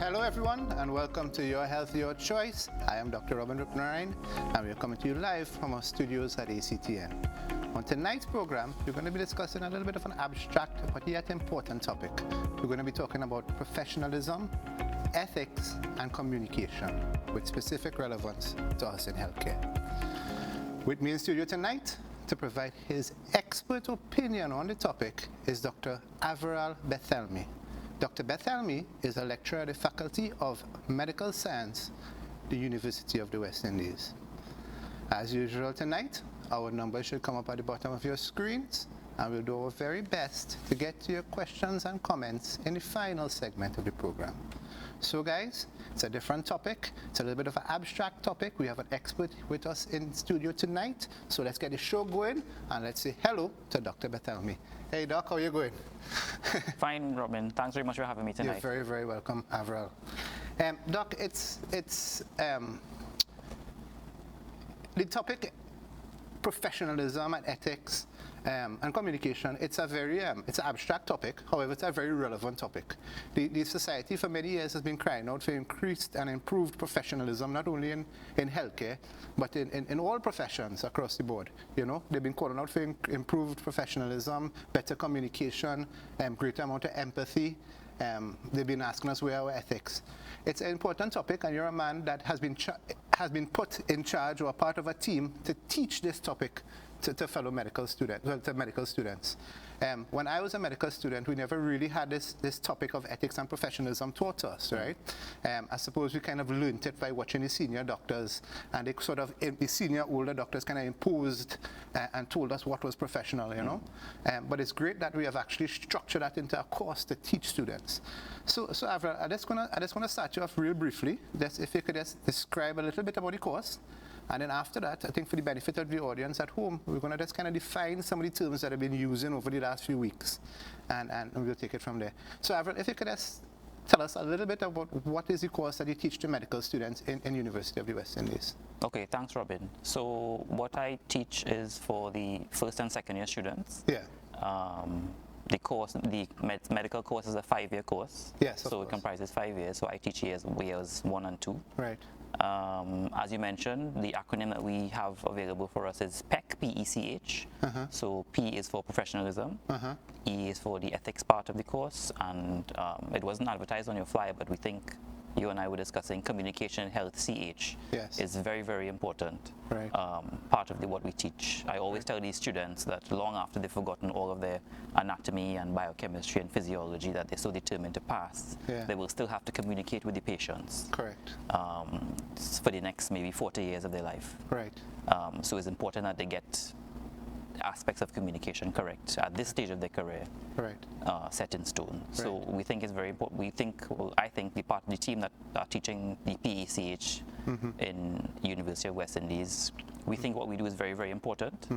Hello everyone, and welcome to Your Health, Your Choice. I am Dr. Roopnarine, and we are coming to you live from our studios at ACTN. On tonight's program, we're going to be discussing a little bit of an abstract but yet important topic. We're going to be talking about professionalism, ethics, and communication with specific relevance to us in healthcare. With me in studio tonight to provide his expert opinion on the topic is Dr. Averall Bethelmy. Dr. Bethelmy is a lecturer at the Faculty of Medical Science, the University of the West Indies. As usual tonight, our numbers should come up at the bottom of your screens, and we'll do our very best to get to your questions and comments in the final segment of the program. So guys, it's a different topic. It's a little bit of an abstract topic. We have an expert with us in studio tonight. So let's get the show going, and let's say hello to Dr. Bethelmy. Hey Doc, how are you going? Fine, Robin. Thanks very much for having me tonight. You're very, very welcome, Averall. Doc, it's the topic professionalism and ethics and communication. It's a very it's an abstract topic. However, it's a very relevant topic. The society for many years has been crying out for increased and improved professionalism, not only in healthcare, but in all professions across the board. You know, they've been calling out for improved professionalism, better communication, greater amount of empathy. They've been asking us where are our ethics. It's an important topic, and you're a man that has been put in charge or a part of a team to teach this topic to fellow medical students, to medical students. When I was a medical student, we never really had this topic of ethics and professionalism taught us, right? I suppose we kind of learned it by watching the senior doctors, and the senior older doctors kind of imposed and told us what was professional, you know? But it's great that we have actually structured that into a course to teach students. So Averall, I just want to start you off real briefly. If you could just describe a little bit about the course. And then after that, I think for the benefit of the audience at home, we're going to just kind of define some of the terms that I've been using over the last few weeks. And we'll take it from there. So Averall, if you could just tell us a little bit about what is the course that you teach to medical students in University of the West Indies. Okay, thanks, Robin. So what I teach is for the first and second year students. Yeah. The course, the medical course is a 5-year course. Yes, so it comprises 5 years. So I teach years 1 and 2. Right. As you mentioned, the acronym that we have available for us is PEC, P-E-C-H. So P is for professionalism, E is for the ethics part of the course, and it wasn't advertised on your flyer, but we think you and I were discussing communication health, CH, yes, is very, very important, right, part of what we teach. I always tell these students that long after they've forgotten all of their anatomy and biochemistry and physiology that they're so determined to pass, they will still have to communicate with the patients. Correct. For the next maybe 40 years of their life. Right. So it's important that they get aspects of communication correct at this stage of their career, right, set in stone. Right. So we think it's very important. I think the team that are teaching the PECH in University of West Indies, we think what we do is very, very important.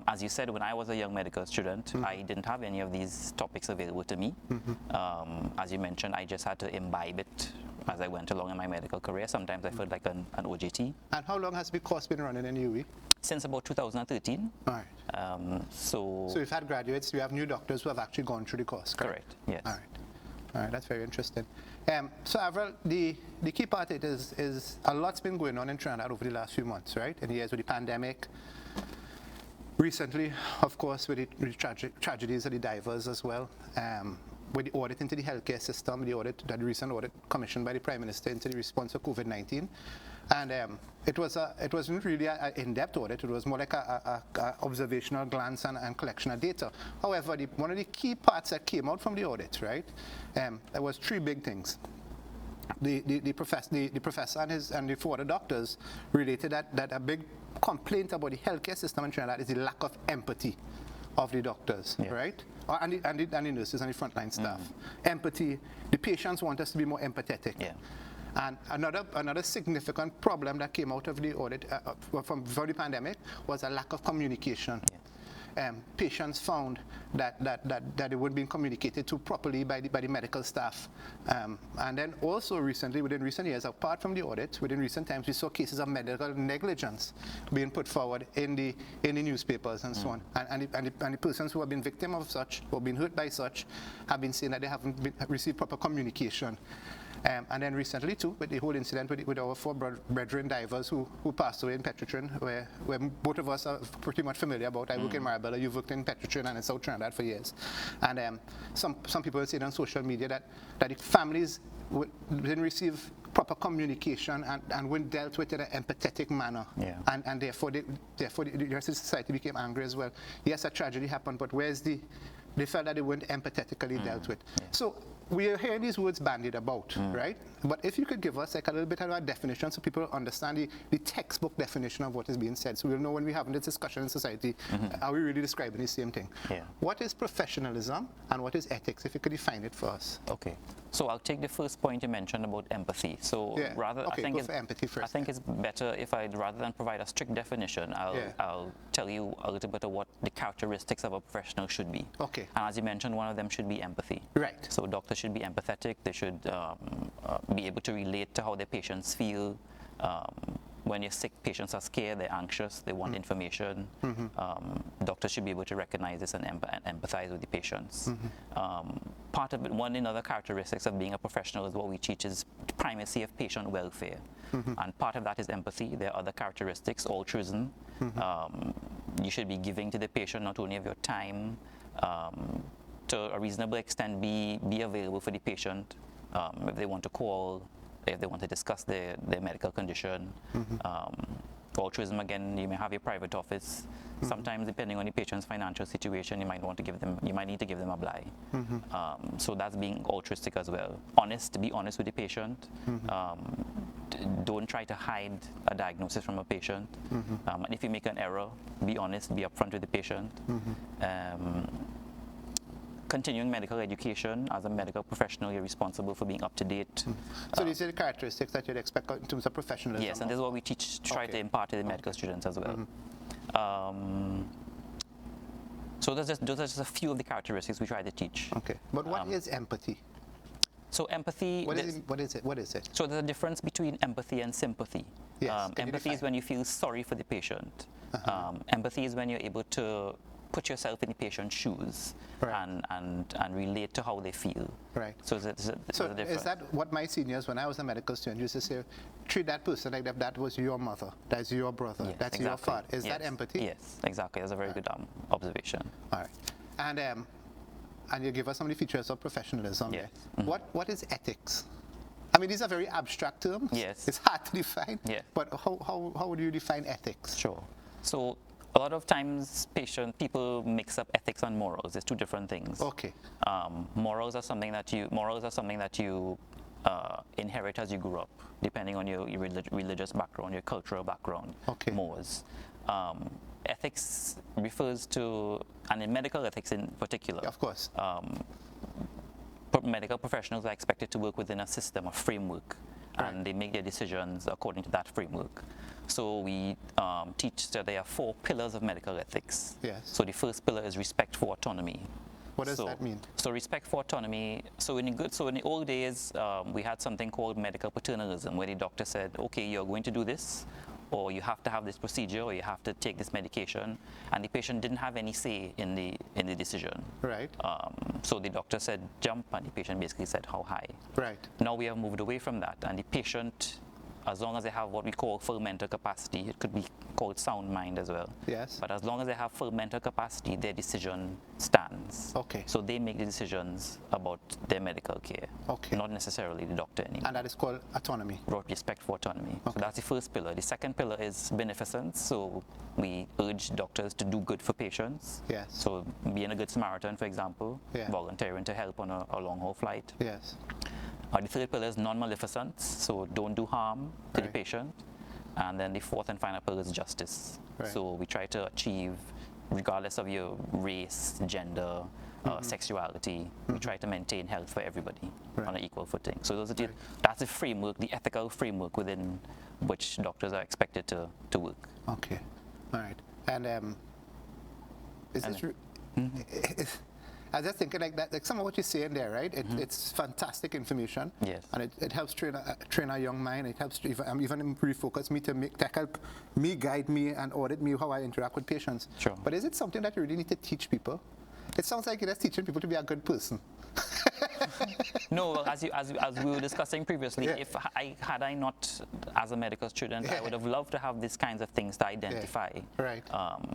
As you said, when I was a young medical student, I didn't have any of these topics available to me. As you mentioned, I just had to imbibe it as I went along in my medical career. Sometimes I felt like an OJT. And how long has the course been running in UE? Since about 2013. All right. So we've had graduates, we have new doctors who have actually gone through the course, correct? Yes. All right. All right, that's very interesting. So Averall, the key part of it is a lot's been going on in Trinidad over the last few months, right? In the years with the pandemic. Recently, of course, with the tragedies of the divers as well. With the audit into the healthcare system, the recent audit commissioned by the Prime Minister into the response to COVID-19. And it wasn't really an in-depth audit, it was more like a observational glance and collection of data. However, one of the key parts that came out from the audit, right, there was 3 big things. The professor and the 4 other doctors related that a big complaint about the healthcare system in Trinidad is the lack of empathy of the doctors, right? And the nurses and the frontline staff. Empathy, the patients want us to be more empathetic. Yeah. And another significant problem that came out of the audit from the pandemic was a lack of communication. Yeah. Patients found that they weren't being communicated to properly by the medical staff. And then also recently, within recent years, apart from the audit, within recent times, we saw cases of medical negligence being put forward in the newspapers and so on. And the persons who have been victim of such, or been hurt by such, have been saying that they haven't received proper communication. And then recently too, with the whole incident with our four brethren divers who passed away in Petrotrin, where both of us are pretty much familiar about. I work in Marabella, you've worked in Petrotrin and in South Trinidad for years. And some people say on social media that the families didn't receive proper communication and weren't dealt with in an empathetic manner. Yeah. And therefore the rest of society became angry as well. Yes, a tragedy happened, but they felt that they weren't empathetically dealt with. Yeah. So we are hearing these words bandied about, right? But if you could give us like a little bit of a definition so people understand the textbook definition of what is being said, so we'll know when we're having this discussion in society, are we really describing the same thing? Yeah. What is professionalism and what is ethics, if you could define it for us? Okay. So I'll take the first point you mentioned about empathy. So Yeah. rather, Okay, I think go for empathy first. I think it's better if rather than provide a strict definition, I'll tell you a little bit of what the characteristics of a professional should be. Okay. And as you mentioned, one of them should be empathy. Right. So doctors should be empathetic. They should be able to relate to how their patients feel. When you're sick, patients are scared, they're anxious, they want information. Doctors should be able to recognize this and empathize with the patients. Part of it, one of the other characteristics of being a professional is what we teach is primacy of patient welfare. And part of that is empathy. There are other characteristics, altruism. You should be giving to the patient not only of your time, to a reasonable extent be available for the patient if they want to call, if they want to discuss their medical condition. Altruism, again, you may have your private office. Sometimes, depending on the patient's financial situation, you might need to give them a bly. So that's being altruistic as well. Be honest with the patient. Don't try to hide a diagnosis from a patient. And if you make an error, be honest, be upfront with the patient. Continuing medical education. As a medical professional, you're responsible for being up to date. So these are the characteristics that you'd expect in terms of professionalism? Yes, and this is what we try to impart to the medical students as well. So those are just a few of the characteristics we try to teach. Okay, but what is empathy? So empathy... What is it? So there's a difference between empathy and sympathy. Yes, empathy is when you feel sorry for the patient. Empathy is when you're able to put yourself in the patient's shoes, right, and relate to how they feel. Right. So there's a difference. Is that what my seniors, when I was a medical student, used to say, treat that person like that was your mother, that's your brother, Yes, that's exactly. your father. Is that empathy? Yes, exactly. That's a very good observation. All right. And you give us some of the features of professionalism. Yes. What is ethics? I mean, these are very abstract terms. Yes. It's hard to define. Yeah. But how would you define ethics? Sure. So a lot of times people mix up ethics and morals. There's two different things. Okay. Morals are something that you inherit as you grow up, depending on your religious background, your cultural background. Okay. Mores. Ethics refers to, and in medical ethics in particular, Of course. Medical professionals are expected to work within a system, a framework, and they make their decisions according to that framework. So we teach that there are 4 pillars of medical ethics. Yes. So the first pillar is respect for autonomy. What does that mean? So respect for autonomy. So in the old days, we had something called medical paternalism, where the doctor said, "Okay, you're going to do this, or you have to have this procedure, or you have to take this medication," and the patient didn't have any say in the decision. Right. So the doctor said jump, and the patient basically said how high. Right. Now we have moved away from that, and the patient, as long as they have what we call full mental capacity, it could be called sound mind as well. Yes. But as long as they have full mental capacity, their decision stands. Okay. So they make the decisions about their medical care. Okay. Not necessarily the doctor anymore. And that is called autonomy. Respect for autonomy. Okay. So that's the first pillar. The second pillar is beneficence. So we urge doctors to do good for patients. Yes. So being a good Samaritan, for example, Yeah. volunteering to help on a long-haul flight. Yes. The third pillar is non-maleficence, so don't do harm to the Right. patient. And then the fourth and final pillar is justice. Right. So we try to achieve, regardless of your race, gender, sexuality, we try to maintain health for everybody on an equal footing. So that's the framework, the ethical framework within which doctors are expected to work. Okay. All right. And is this true? I was just thinking like that, like some of what you're saying there, right? It's fantastic information. Yes. And it helps train a young mind. It helps even refocus me to help me, guide me, and audit me how I interact with patients. Sure. But is it something that you really need to teach people? It sounds like you're just teaching people to be a good person. No, well, as we were discussing previously, Yeah. if had I not, as a medical student, I would have loved to have these kinds of things to identify. Right.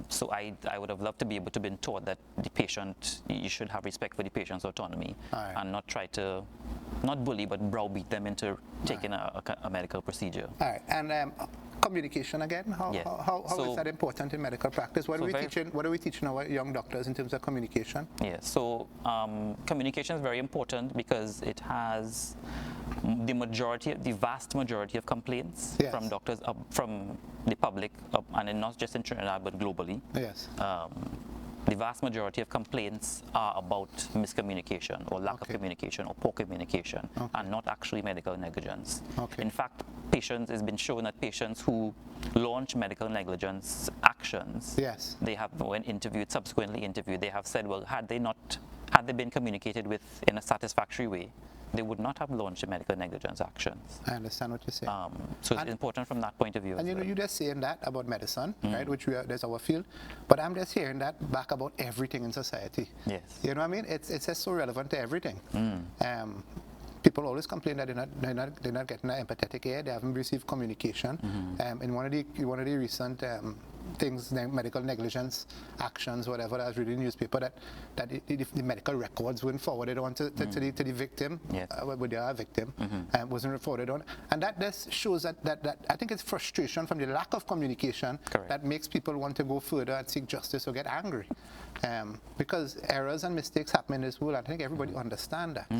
So I would have loved to be able to be taught that the patient, you should have respect for the patient's autonomy, Right. and not try to, not bully, but browbeat them into taking a medical procedure. All right, and communication again. How Yeah. how So- is that important in medical practice? What so are we very- teaching? What are we teaching our young doctors in terms of communication? Yeah, so communication is very important because it has the vast majority of complaints Yes. from doctors, from the public, and not just in Trinidad but globally. Yes. The vast majority of complaints are about miscommunication or lack of Okay. communication or poor communication, Okay. and not actually medical negligence. Okay. In fact, it's been shown that patients who launch medical negligence actions, Yes. they have, when subsequently interviewed, they have said, well, had they been communicated with in a satisfactory way, they would not have launched the medical negligence actions. I understand what you're saying. So it's important from that point of view. And as you know, well. you're just saying that about medicine, right? Which that's our field. But I'm just hearing that back about everything in society. Yes. You know what I mean? It's just so relevant to everything. People always complain that they're not getting an empathetic ear. They haven't received communication. In one of the recent things, medical negligence actions, whatever, I was reading in the newspaper that the medical records weren't forwarded on to the victim, Yes. when they are a victim, wasn't forwarded on. And that just shows that I think it's frustration from the lack of communication Correct. that makes people want to go further and seek justice or get angry. Because errors and mistakes happen in this world. I think everybody understands that.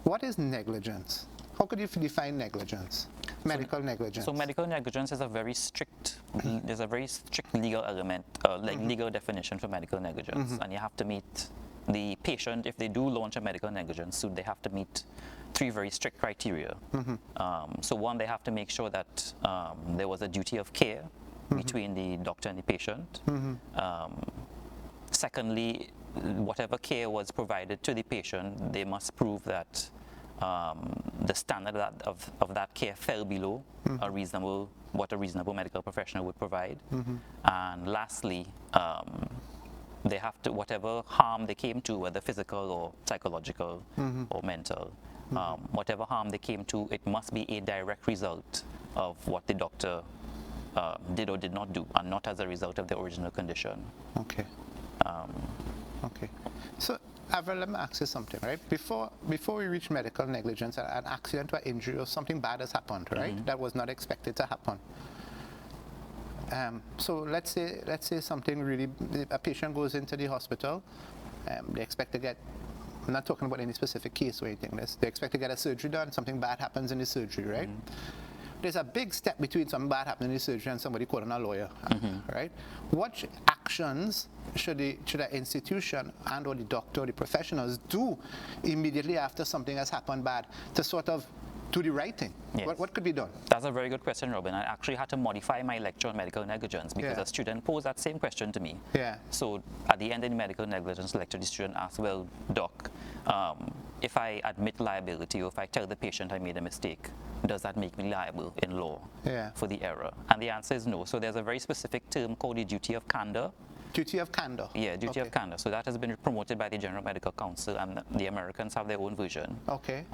What is negligence? How could you define negligence? Medical negligence. So medical negligence is a very strict, there's a very strict legal element, legal definition for medical negligence, and you have to meet the patient, if they do launch a medical negligence suit, they have to meet 3 very strict criteria. So one, they have to make sure that there was a duty of care between the doctor and the patient. Secondly, whatever care was provided to the patient, they must prove that the standard of that care fell below what a reasonable medical professional would provide. And lastly, they have to, whatever harm they came to, whether physical or psychological or mental, whatever harm they came to, it must be a direct result of what the doctor did or did not do, and not as a result of the original condition. Okay. Okay. So, Averall, let me ask you something, right? Before we reach medical negligence, an accident or injury or something bad has happened, right? That was not expected to happen. So let's say something really, a patient goes into the hospital, they expect to get, I'm not talking about any specific case or anything, they expect to get a surgery done, something bad happens in the surgery, right? There's a big step between something bad happening in the surgery and somebody calling a lawyer, right? What actions should the institution and or the doctor or the professionals do immediately after something has happened bad to sort of do the right thing? Yes. What could be done? That's a very good question, Robin. I actually had to modify my lecture on medical negligence because Yeah. a student posed that same question to me. Yeah. So at the end of the medical negligence lecture, the student asked, well, doc, if I admit liability or if I tell the patient I made a mistake, does that make me liable in law Yeah. for the error? And the answer is no. So there's a very specific term called the duty of candor. Duty of candor. Yeah, duty of Okay. candor. So that has been promoted by the General Medical Council, and the Americans have their own version. Okay.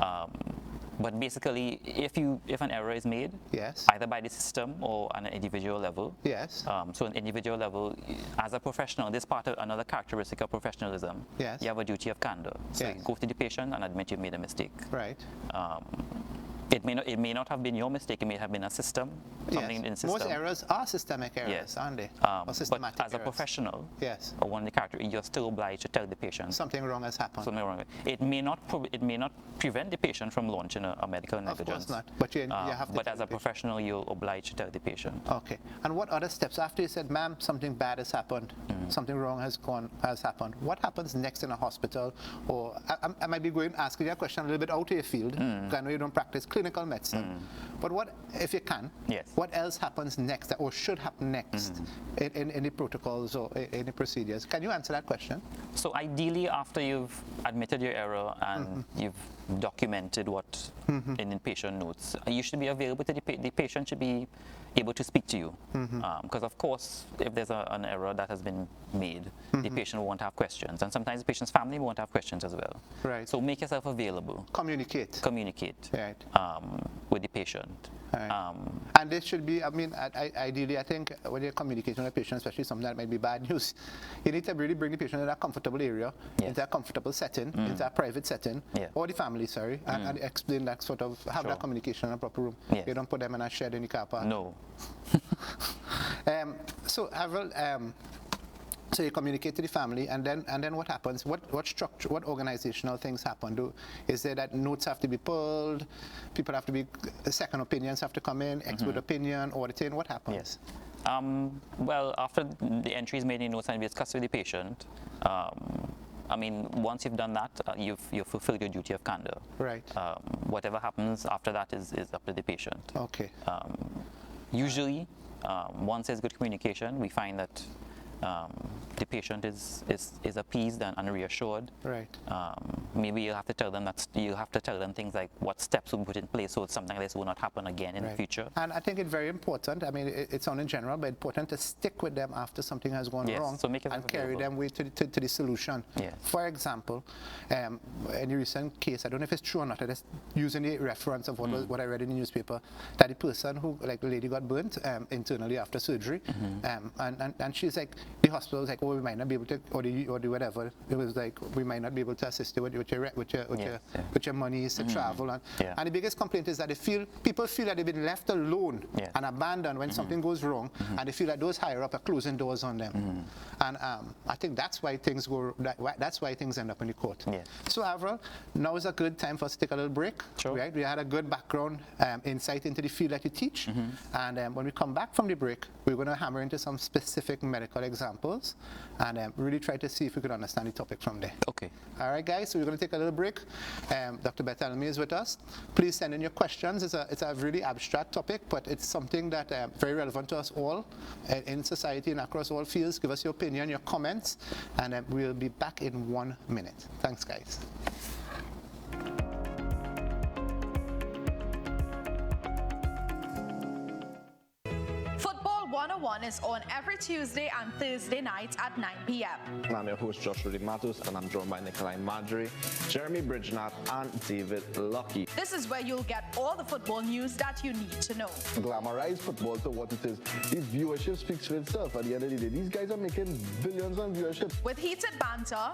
But basically, if an error is made, Yes. either by the system or on an individual level, Yes. so an individual level, as a professional, this part of another characteristic of professionalism. Yes. You have a duty of candor. So Yes. you go to the patient and admit you made a mistake. Right. It may not have been your mistake. It may have been a system, something in Yes. system. Most errors are systemic errors, Yes. aren't they? But Or systematic as a errors. professional, Yes. or one of the character, you're still obliged to tell the patient Something wrong has happened. something wrong. It may not prevent the patient from launching a medical Of negligence. course not. But you have to But tell as the a patient. professional, you're obliged to tell the patient. Okay. And what other steps after you said, ma'am, something bad has happened, something wrong has happened? What happens next in a hospital? Or I might be asking you a question a little bit out of your field. Because I know you don't practice clinical medicine. But what, if you can, Yes. what else happens next or should happen next in the protocols or in the procedures? Can you answer that question? So ideally, after you've admitted your error and you've documented what in inpatient notes. You should be available to the patient should be able to speak to you. Because of course, if there's an error that has been made, the patient won't have questions. And sometimes the patient's family won't have questions as well. Right. So make yourself available. Communicate. Right. With the patient. Right. And this should be, I mean, ideally, I think when you're communicating with a patient, especially something that might be bad news, you need to really bring the patient in a comfortable area, into a comfortable setting, into a private setting, or the family, sorry, and explain that sort of, have that communication in a proper room. You don't put them in a shed in the car park. No. So, Averall, so you communicate to the family, and then what happens? What structure, what organizational things happen? Is there that notes have to be pulled, people have to be, second opinions have to come in, expert opinion, auditing, what happens? Yes. Well, after the entry is made in notes and we discuss with the patient, I mean, once you've done that, you've fulfilled your duty of candor. Right. Whatever happens after that is up to the patient. Okay. Usually, once there's good communication, we find that the patient is appeased and reassured. Right. Maybe you'll have to tell them things like what steps will be put in place so something like this will not happen again in the future. And I think it's very important. I mean, it's on in general, but important to stick with them after something has gone wrong, so make it and carry them way to the solution. Yes. For example, in a recent case, I don't know if it's true or not, I just using the reference of what I read in the newspaper, that the person who, like the lady got burnt internally after surgery, and she's like, the hospital was like, oh, we might not be able to, or the whatever. It was like, we might not be able to assist you with your monies to travel. And the biggest complaint is that people feel that they've been left alone and abandoned when something goes wrong, and they feel that those higher up are closing doors on them. And I think that's why things that's why things end up in the court. So, Averall, now is a good time for us to take a little break. Right? We had a good background insight into the field that you teach, and when we come back from the break, we're going to hammer into some specific medical examples and really try to see if we could understand the topic from there. Okay. All right, guys, so we're going to take a little break. Dr. Bethelmy is with us. Please send in your questions. It's a really abstract topic, but it's something that very relevant to us all in society and across all fields. Give us your opinion, your comments, and we'll be back in 1 minute. Thanks, guys. Football 101 is on every Tuesday and Thursday night at 9 p.m. I'm your host, Joshua Matos, and I'm joined by Nikolai Marjorie, Jeremy Bridgenat, and David Lucky. This is where you'll get all the football news that you need to know. Glamorize football to what it is. The viewership speaks for itself at the end of the day. These guys are making billions on viewership. With heated banter.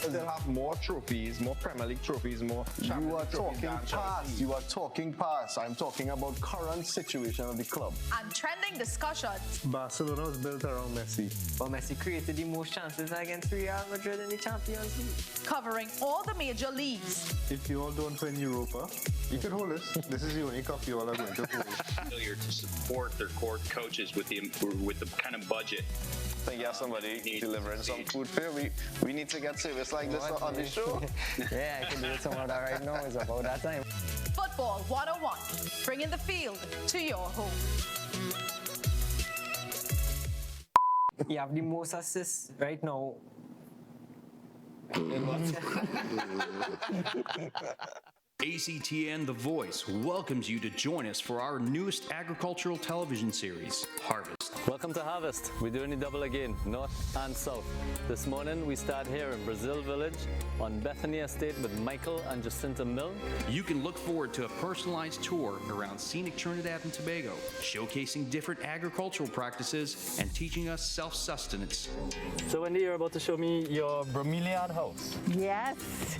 They'll have more trophies, more Premier League trophies, more You are talking past. You are talking past. I'm talking about current situation of the club. And trending discussions. Barcelona was built around Messi. Well, Messi created the most chances against Real Madrid in the Champions League. Covering all the major leagues. If you all don't win Europa, you can hold this. This is the only cup you all are going to hold. Failure to support their core coaches with the kind of budget. I think you have somebody delivering some food for you. We need to get service like this on the show. Yeah, I can do some of that right now. It's about that time. Football 101, bringing the field to your home. You have the most assists right now. ACTN The Voice welcomes you to join us for our newest agricultural television series, Harvest. Welcome to Harvest. We're doing the double again, north and south. This morning we start here in Brazil Village on Bethany Estate with Michael and Jacinta Mill. You can look forward to a personalized tour around scenic Trinidad and Tobago, showcasing different agricultural practices and teaching us self-sustenance. So Wendy, you're about to show me your bromeliad house. Yes.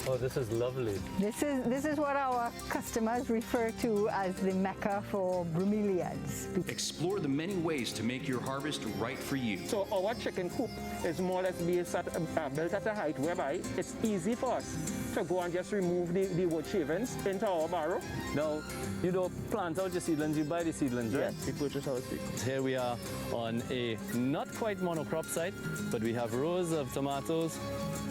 Oh, this is lovely. This is what our customers refer to as the Mecca for bromeliads. Explore the many ways to make your harvest right for you. So our chicken coop is more or less built at a height whereby it's easy for us to go and just remove the wood shavings into our barrow. Now, you don't plant out your seedlings, you buy the seedlings, right? Yes, we purchase our seedlings. Here we are on a not quite monocrop site, but we have rows of tomatoes,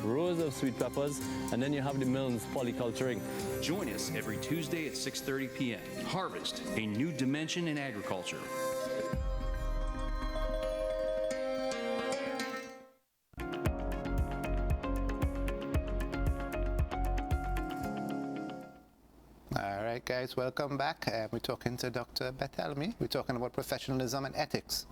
rows of sweet peppers, and then you have the Milnes polyculturing. Join us every Tuesday at 6:30 p.m. Harvest, a new dimension in agriculture. guys, welcome back. We're talking to Dr. Bethelmy. We're talking about professionalism and ethics.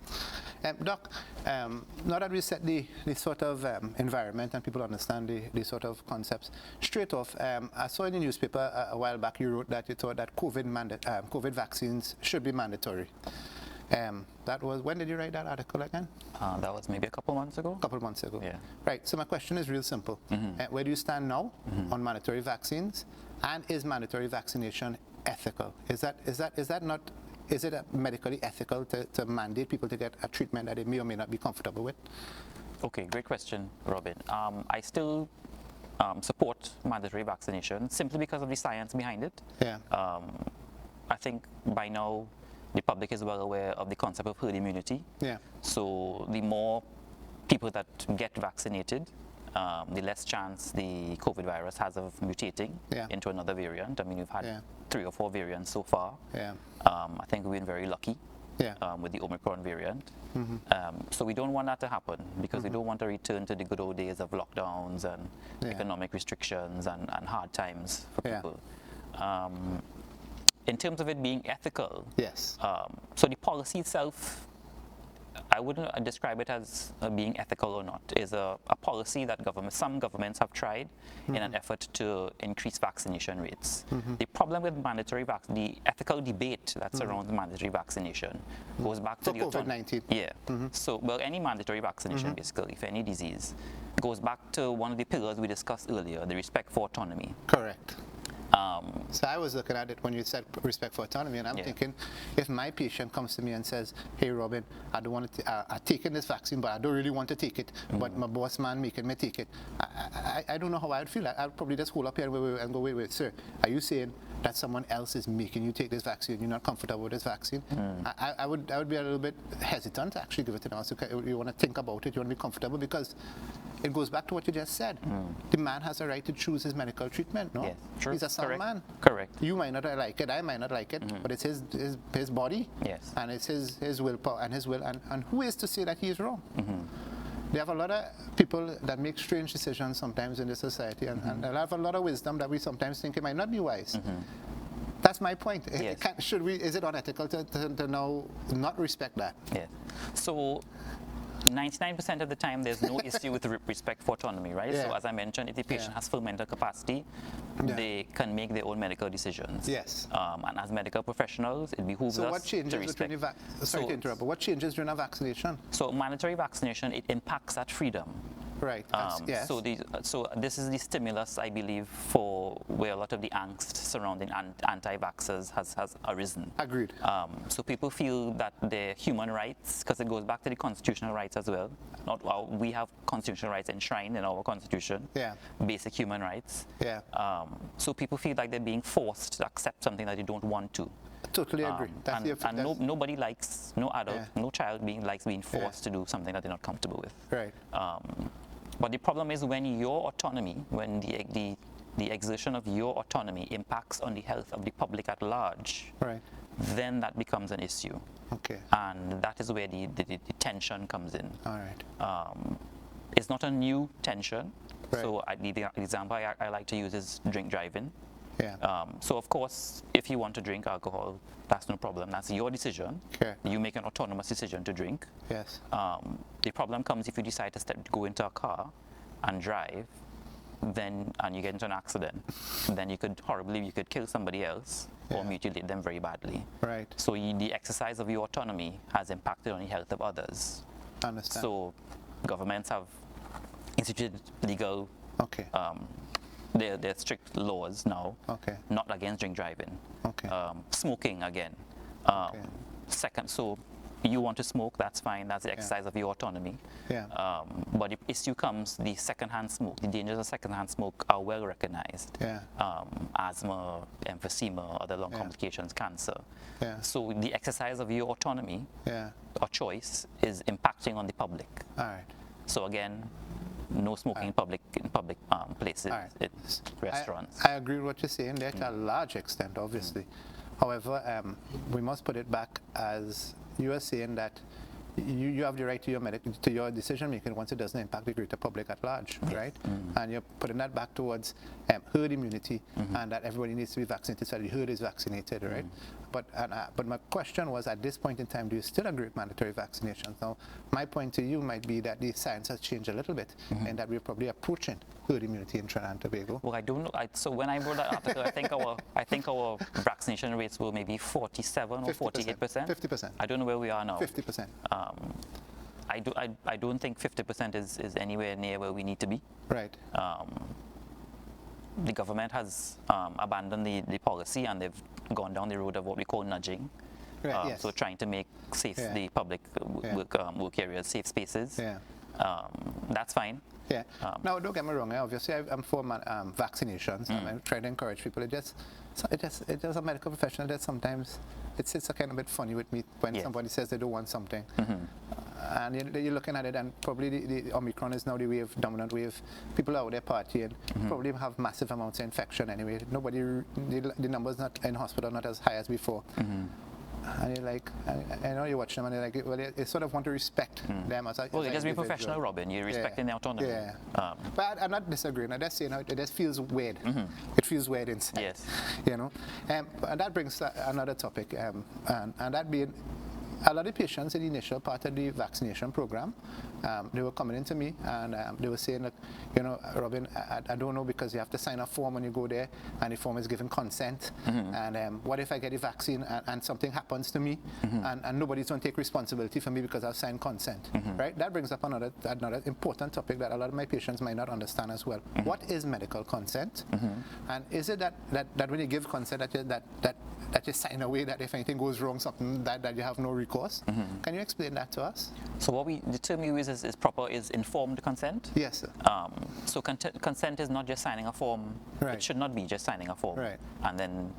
Doc, now that we set the sort of environment and people understand the sort of concepts, straight off, I saw in the newspaper a while back you wrote that you thought that COVID vaccines should be mandatory. That was, when did you write that article again? That was maybe a couple months ago. A couple months ago. Yeah. Right. So my question is real simple. Where do you stand now on mandatory vaccines, and is mandatory vaccination ethical? Is it medically ethical to mandate people to get a treatment that they may or may not be comfortable with? Okay, great question, Robin. I still support mandatory vaccination simply because of the science behind it. Yeah. I think by now the public is well aware of the concept of herd immunity. Yeah. So the more people that get vaccinated, the less chance the COVID virus has of mutating into another variant. I mean, we've had 3 or 4 variants so far. Yeah. I think we've been very lucky with the Omicron variant. So we don't want that to happen because we don't want to return to the good old days of lockdowns and economic restrictions and hard times for people. In terms of it being ethical, so the policy itself, I wouldn't describe it as being ethical or not. It's a policy that some governments have tried in an effort to increase vaccination rates. The problem with the ethical debate that surrounds mandatory vaccination goes back to the COVID-19. Yeah. So, well, any mandatory vaccination, basically, for any disease, goes back to one of the pillars we discussed earlier, the respect for autonomy. Correct. So I was looking at it when you said respect for autonomy, and I'm thinking, if my patient comes to me and says, "Hey, Robin, I don't want to. I'm taking this vaccine, but I don't really want to take it. But my boss man making me take it." I don't know how I'd feel. I'd probably just hold up here and go, "Wait, sir, are you saying that someone else is making you take this vaccine? You're not comfortable with this vaccine?" I would be a little bit hesitant to actually give it to them. So you want to think about it. You want to be comfortable because it goes back to what you just said. The man has a right to choose his medical treatment. No, true. He's a sound man. Correct. You might not like it, I might not like it, but it's his body, and it's his willpower and his will, and who is to say that he is wrong? They have a lot of people that make strange decisions sometimes in this society, and they have a lot of wisdom that we sometimes think it might not be wise. That's my point. Is it unethical to now not respect that? Yeah. So 99% of the time, there's no issue with respect for autonomy, right? So as I mentioned, if the patient has full mental capacity, they can make their own medical decisions. Yes. And as medical professionals, it behooves us to respect. Sorry to interrupt, but what changes during a vaccination? So mandatory vaccination, it impacts that freedom. Right. Yes. So this is the stimulus, I believe, for where a lot of the angst surrounding anti-vaxxers has arisen. Agreed. So people feel that their human rights, because it goes back to the constitutional rights as well. We have constitutional rights enshrined in our constitution. Yeah. Basic human rights. Yeah. So people feel like they're being forced to accept something that they don't want to. Totally agree. Nobody likes, no adult, no child likes being forced to do something that they're not comfortable with. Right. But the problem is when your autonomy, when the exertion of your autonomy impacts on the health of the public at large, then that becomes an issue. Okay. And that is where the tension comes in. All right. It's not a new tension. Right. So the example I like to use is drink driving. Yeah. So of course, if you want to drink alcohol, that's no problem. That's your decision. Okay. You make an autonomous decision to drink. Yes. The problem comes if you decide to go into a car and drive, and you get into an accident, then you could kill somebody else or mutilate them very badly. Right. So the exercise of your autonomy has impacted on the health of others. Understand. So governments have instituted legal. Okay. There are strict laws now, not against drink driving. Okay. Smoking again. Second, so you want to smoke, that's fine, that's the exercise of your autonomy. Yeah. But the issue comes, the secondhand smoke, the dangers of secondhand smoke are well recognized. Yeah. Asthma, emphysema, other lung complications, cancer. Yeah. So the exercise of your autonomy or choice is impacting on the public. All right. So again, no smoking in public places, restaurants. I agree with what you're saying there to a large extent, obviously. However, we must put it back as you are saying that you have the right to your decision making once it doesn't impact the greater public at large, right? And you're putting that back towards herd immunity and that everybody needs to be vaccinated so the herd is vaccinated, right? But my question was, at this point in time, do you still agree with mandatory vaccinations? Now, my point to you might be that the science has changed a little bit and that we're probably approaching herd immunity in Trinidad and Tobago. Well, I don't know. So when I wrote that article, I think our vaccination rates were maybe 47 or 48%. 50%. I don't know where we are now. 50%. I don't think 50% is anywhere near where we need to be. Right. The government has abandoned the policy and they've gone down the road of what we call nudging. Right, yes. So trying to make the public work areas safe spaces. Yeah. That's fine. Yeah. Now, don't get me wrong. Obviously, I'm for vaccinations. I'm trying to encourage people. It just a medical professional that sometimes it's a kind of bit funny with me when somebody says they don't want something. And you're looking at it, and probably the Omicron is now the dominant wave. People are out there partying, probably have massive amounts of infection anyway. The numbers not in hospital not as high as before. And you're like, I know you watch them and you're like, well, you sort of want to respect them as well, just be professional, Robin. You're respecting their autonomy. Yeah. But I'm not disagreeing. I'm just saying it just feels weird. It feels weird inside. Yes. You know? And that brings another topic, and that being, a lot of patients in the initial part of the vaccination program, they were coming in to me and they were saying, look, you know, Robin, I don't know, because you have to sign a form when you go there and the form is given consent. And what if I get the vaccine and something happens to me and nobody's going to take responsibility for me because I've signed consent, right? That brings up another important topic that a lot of my patients might not understand as well. What is medical consent? And is it that when you give consent that you sign away that if anything goes wrong, something that you have no recourse? Can you explain that to us? So the term you use is proper, is informed consent? Yes, sir. So consent is not just signing a form. Right. It should not be just signing a form. Right. And then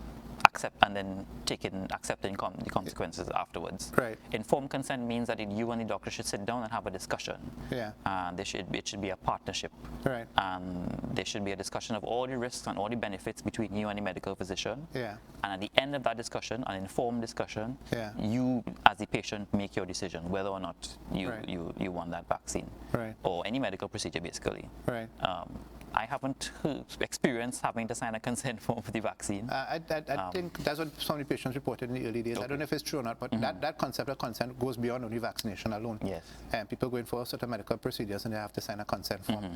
accepting the consequences afterwards. Right. Informed consent means that you and the doctor should sit down and have a discussion. Yeah. And it should be a partnership. Right. And there should be a discussion of all the risks and all the benefits between you and the medical physician. Yeah. And at the end of that discussion, an informed discussion, yeah, you as the patient make your decision whether or not you want that vaccine. Right. Or any medical procedure, basically. Right. I haven't experienced having to sign a consent form for the vaccine. I think that's what some of the patients reported in the early days. Okay. I don't know if it's true or not, but that concept of consent goes beyond only vaccination alone. Yes. People going for certain medical procedures and they have to sign a consent form.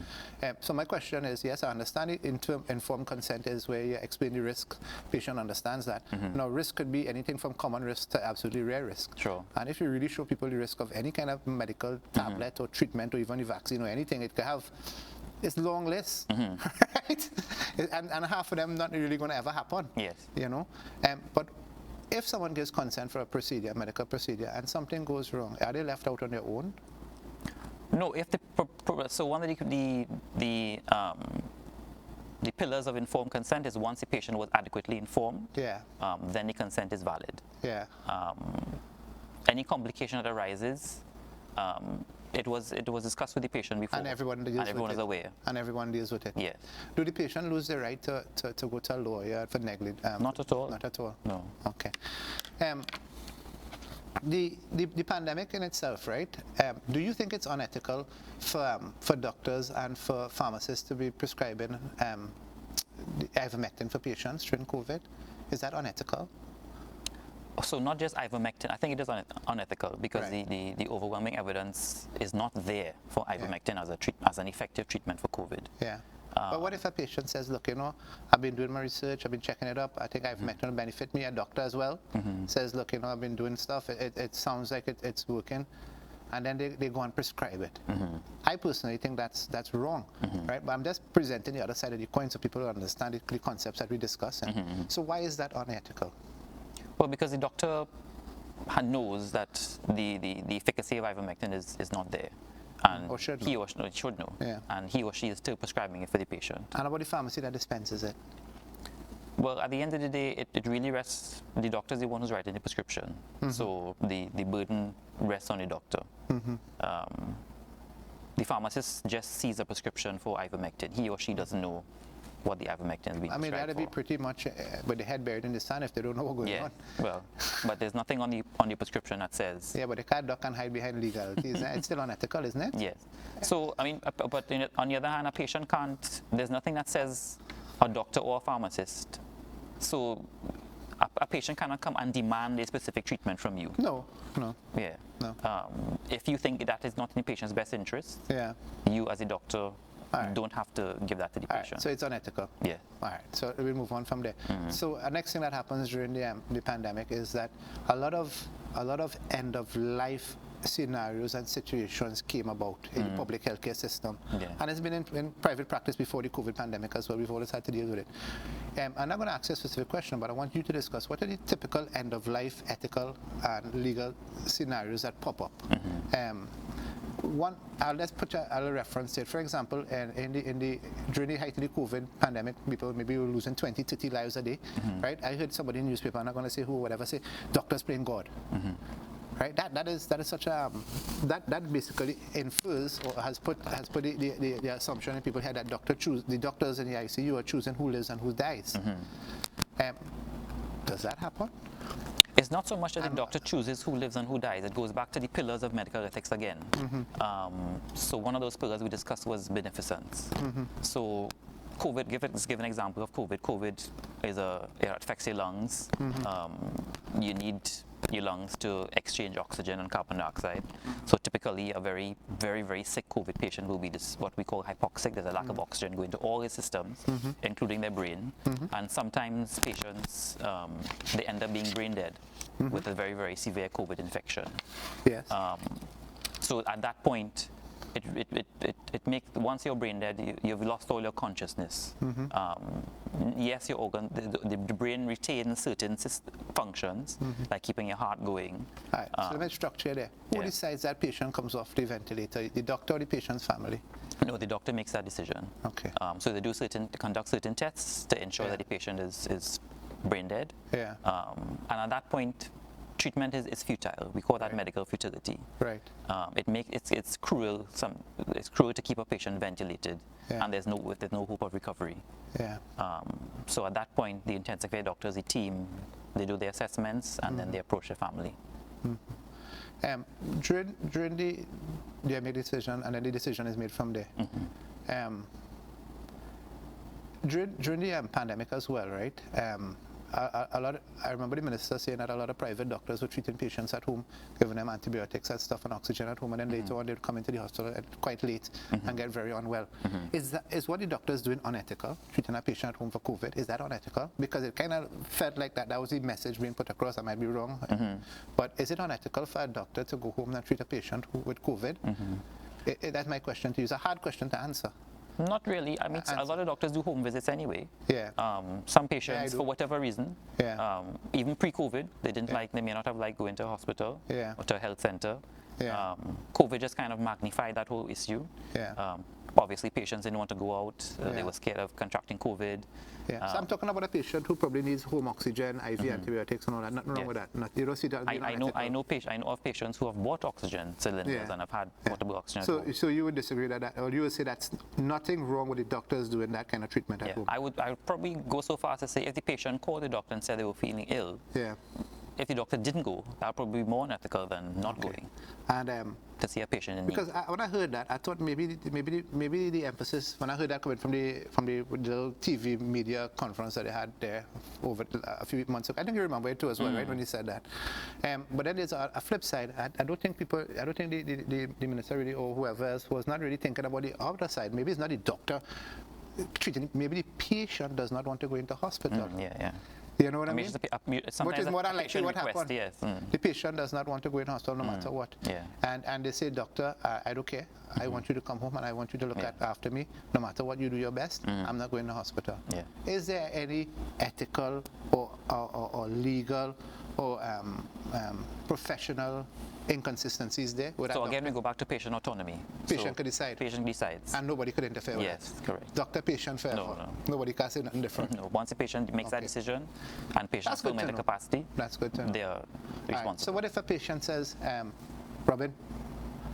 So my question is, yes, I understand informed consent is where you explain the risk. Patient understands that. Now, risk could be anything from common risk to absolutely rare risk. Sure. And if you really show people the risk of any kind of medical tablet or treatment or even a vaccine or anything, it could have it's long list, right? And half of them not really going to ever happen. Yes. You know, but if someone gives consent for a procedure, medical procedure, and something goes wrong, are they left out on their own? No. If so one of the pillars of informed consent is once the patient was adequately informed, then the consent is valid. Yeah. Any complication that arises. It was discussed with the patient before. And everyone is aware. And everyone deals with it. Yes. Do the patient lose the right to go to a lawyer for negligence? Not at all. Not at all. No. Okay. The pandemic in itself, right? Do you think it's unethical for doctors and for pharmacists to be prescribing ivermectin for patients during COVID? Is that unethical? So not just ivermectin. I think it is unethical because the overwhelming evidence is not there for ivermectin as an effective treatment for COVID. Yeah. But what if a patient says, look, you know, I've been doing my research, I've been checking it up, I think ivermectin will benefit me. A doctor as well says, look, you know, I've been doing stuff, it sounds like it's working. And then they go and prescribe it. I personally think that's wrong, right? But I'm just presenting the other side of the coin so people understand the concepts that we discuss. So why is that unethical? Well, because the doctor knows that the efficacy of ivermectin is not there. And or should he or she should know. Yeah. And he or she is still prescribing it for the patient. And about the pharmacy that dispenses it? Well, at the end of the day, it really rests, the doctor is the one who's writing the prescription. So the burden rests on the doctor. The pharmacist just sees a prescription for ivermectin. He or she doesn't know what the ivermectin is being I mean, prescribed that'd be for. pretty much with the head buried in the sand if they don't know what's going on. Well, but there's nothing on the prescription that says. Yeah, but the cat duck can hide behind legalities. It's still unethical, isn't it? Yes. So, I mean, but on the other hand, a patient can't, there's nothing that says a doctor or a pharmacist. So, a patient cannot come and demand a specific treatment from you. No. Yeah. No. If you think that is not in the patient's best interest, yeah, you as a doctor don't have to give that to the patient. So it's unethical. Yeah. All right. So we'll move on from there. So the next thing that happens during the pandemic is that a lot of end of life scenarios and situations came about in the public healthcare system. Yeah. And it's been in private practice before the COVID pandemic as well. We've always had to deal with it. I'm not going to ask you a specific question, but I want you to discuss what are the typical end of life ethical and legal scenarios that pop up. Let's put a reference to it. For example, during the height of the COVID pandemic, people maybe were losing 20, 30 lives a day, right? I heard somebody in the newspaper, I'm not going to say who or whatever, say doctors playing God. Right? That is such a that basically infers or has put the assumption in people's head that the doctors in the ICU are choosing who lives and who dies. Does that happen? It's not so much that the doctor chooses who lives and who dies. It goes back to the pillars of medical ethics again. So one of those pillars we discussed was beneficence. So COVID, give an example of COVID. COVID it affects your lungs. You need your lungs to exchange oxygen and carbon dioxide. So typically a very, very, very sick COVID patient will be what we call hypoxic. There's a lack of oxygen going to all his systems, including their brain. And sometimes patients, they end up being brain dead with a very, very severe COVID infection. Yes. So at that point, it makes, once you're brain dead, you've lost all your consciousness. Yes, your organ, the brain retains certain functions, like keeping your heart going. All right, so let me structure there. Who decides that patient comes off the ventilator, the doctor or the patient's family? No, the doctor makes that decision. Okay. So they conduct certain tests to ensure that the patient is brain dead. Yeah. And at that point, treatment is futile. We call that medical futility. Right. It's cruel. It's cruel to keep a patient ventilated, and there's no hope of recovery. Yeah. So at that point, the intensive care doctors, the team, they do their assessments and then they approach the family. During they make a decision, and then the decision is made from there. During the pandemic as well, right? I remember the minister saying that a lot of private doctors were treating patients at home, giving them antibiotics and stuff and oxygen at home, and then later on they'd come into the hospital quite late and get very unwell. Is what the doctors doing unethical, treating a patient at home for COVID? Is that unethical? Because it kind of felt like that was the message being put across. I might be wrong. But is it unethical for a doctor to go home and treat a patient with COVID? That's my question to you. It's a hard question to answer. Not really. I mean, a lot of doctors do home visits anyway. Yeah. Some patients, for whatever reason, even pre-COVID, they may not have liked going to a hospital or to a health center. COVID just kind of magnified that whole issue. Obviously, patients didn't want to go out. They were scared of contracting COVID. So I'm talking about a patient who probably needs home oxygen, IV antibiotics and all that. Nothing wrong with that. You don't see that. I know of patients who have bought oxygen cylinders and have had portable oxygen. So you would disagree that, or you would say that's nothing wrong with the doctors doing that kind of treatment at home? I would probably go so far as to say if the patient called the doctor and said they were feeling ill. If the doctor didn't go, that would probably be more unethical than not going. And to see a patient in need. Because when I heard that, I thought maybe the emphasis, when I heard that coming from the little TV media conference that they had there over a few months ago, I think you remember it too as well, right, when he said that. But then there's a flip side. I don't think the minister really, or whoever else, was not really thinking about the other side. Maybe it's not the doctor treating, maybe the patient does not want to go into hospital. You know what I mean? Which is more than likely what happened. The patient does not want to go in hospital no matter what. And they say, doctor, I don't care. I want you to come home and I want you to look after me. No matter what, you do your best. I'm not going to hospital. Is there any ethical or legal or professional inconsistencies there? So again, we go back to patient autonomy. Patient can decide. Patient decides. And nobody could interfere with it. Yes, correct. Doctor, patient, forever. Nobody can say nothing different. No, once a patient makes that decision and patient's full medical capacity, that's good to know. They are responsible. So what if a patient says, Robin,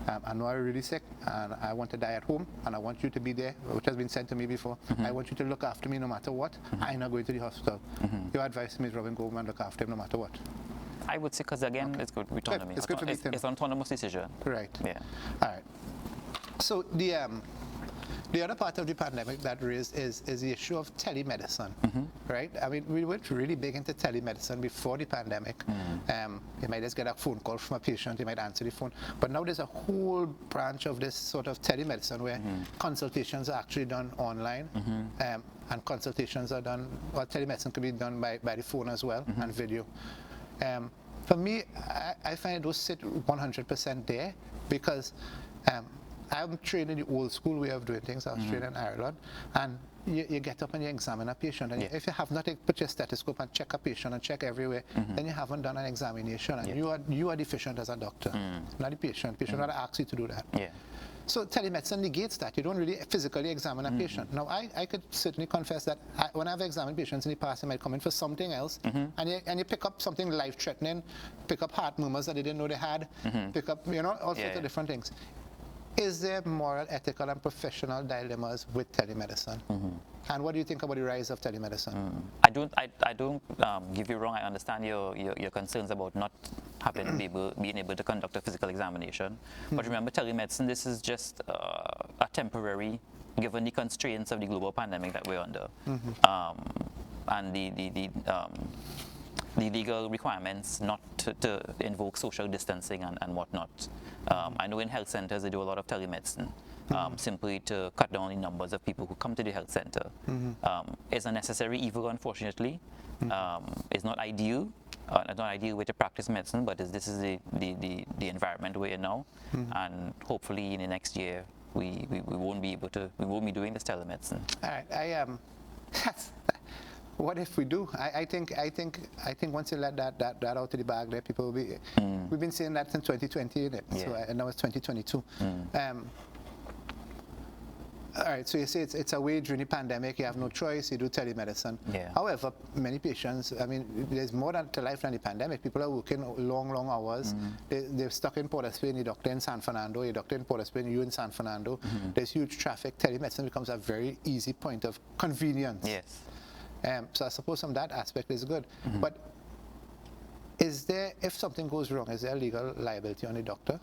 I know I'm really sick and I want to die at home and I want you to be there, which has been said to me before. I want you to look after me no matter what. I'm not going to the hospital. Your advice to me is, Robin, go home and look after him no matter what. I would say, because again, it's good autonomy. It's good for me. It's an autonomous decision. Right. Yeah. All right. So the other part of the pandemic that raised is the issue of telemedicine, right? I mean, we went really big into telemedicine before the pandemic. You might just get a phone call from a patient, you might answer the phone. But now there's a whole branch of this sort of telemedicine where consultations are actually done online, and consultations are done, or telemedicine can be done by the phone as well, and video. For me, I find those sit 100% there because I'm trained in the old school way of doing things. I was trained in Ireland, and you get up and you examine a patient, and if you have not put your stethoscope and check a patient and check everywhere, then you haven't done an examination, and you are deficient as a doctor, not the patient. Patient not ask you to do that. So telemedicine negates that. You don't really physically examine a patient. Now, I could certainly confess that when I've examined patients in the past, they might come in for something else, and you pick up something life-threatening, pick up heart murmurs that they didn't know they had, pick up, all sorts of different things. Is there moral, ethical, and professional dilemmas with telemedicine? And what do you think about the rise of telemedicine? I don't give you wrong. I understand your concerns about not having being able to conduct a physical examination. But remember, telemedicine, this is just a temporary, given the constraints of the global pandemic that we're under, and the legal requirements not to invoke social distancing and whatnot. I know in health centers they do a lot of telemedicine, simply to cut down the numbers of people who come to the health center. It's a necessary evil, unfortunately. It's not ideal. It's not ideal way to practice medicine, but this is the environment we're in now, and hopefully in the next year we won't be doing this telemedicine. All right, what if we do? I think once you let that out of the bag, there people will be. We've been saying that since 2020, isn't it? So now it's 2022. All right, so you say it's a way during the pandemic, you have no choice, you do telemedicine. However, many patients, I mean, there's more to life than the pandemic. People are working long hours. They're stuck in Port of Spain, the doctor in San Fernando, your doctor in Port of Spain, you in San Fernando. There's huge traffic. Telemedicine becomes a very easy point of convenience. So I suppose from that aspect is good. But is there, if something goes wrong, is there legal liability on the doctor?